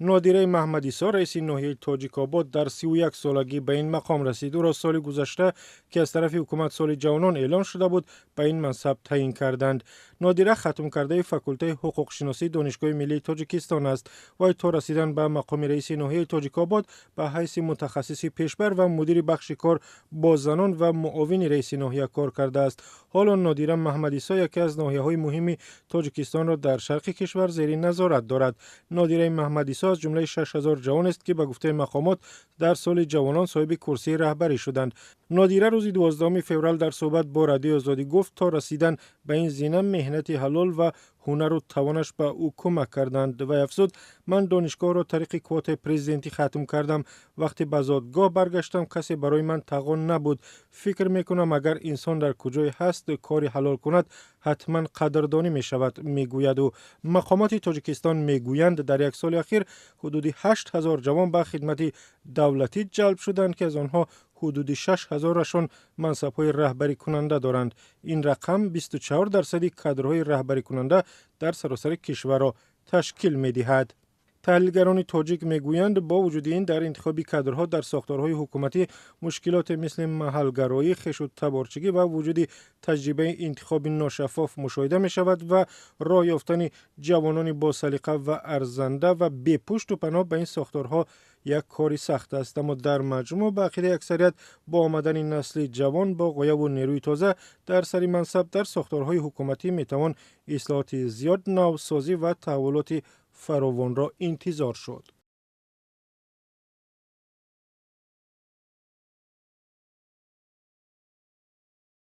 نادیره محمدیسا رئیس ناحیه تاجیک‌آباد در 31 سالگی به این مقام رسید. او را سال گذشته که از طرف حکومت سال جوانان اعلان شده بود به این منصب تعیین کردند. نادیره ختم کرده فاکولته حقوق شناسی دانشگاه ملی تاجیکستان است. وی تا رسیدن به مقام رئیس ناحیه تاجیک‌آباد به حیث متخصص پیشبر و مدیر بخش کار با زنان و معاون رئیس ناحیه کار کرده است. حالا نادیره محمدیسا یکی از ناحیه‌های مهم تاجیکستان را در شرق کشور زیر نظارت دارد. نادیره محمدیسا از جمله 6000 جوان است که به گفته مقامات در سال جوانان صاحب کرسی رهبری شدند. نادیره روز 12 فوریه در صحبت با رادیو آزادی گفت تا رسیدن به این زینه مهنت حلال و هنر و توانش به او کمک کردند و افزود من دانشگاه را طریق کوت پرزیدنتی ختم کردم. وقتی به زادگاه برگشتم کسی برای من تقان نبود. فکر میکنم اگر انسان در کجای هست کاری حلال کند حتما قدردانی می شود میگوید. و مقامات تاجیکستان میگویند در یک سال اخیر حدود 8000 جوان به خدمت دولتی جلب شدند که از آنها حدود 6000شان منصب‌های رهبری کننده دارند. این رقم 24% کادرهای رهبری کننده در سراسر کشور را تشکیل می‌دهد. تحلیلگران تاجیک میگویند با وجود این در انتخاب کادرها در ساختارهای حکومتی مشکلات مثل محلگرایی، خش و تبارچگی و وجود تجربه انتخاب ناشفاف مشاهده می شود و راه یافتن جوانان با سلیقه و ارزنده و بی پشت و پناه به این ساختارها یک کاری سخت است. اما در مجموع به عقیده اکثریت با آمدن نسل جوان با غایه و نیروی تازه در سر منصب در ساختارهای حکومتی می توان اصلاحات زیاد، نوسازی و تحولات فراوان را انتظار شد.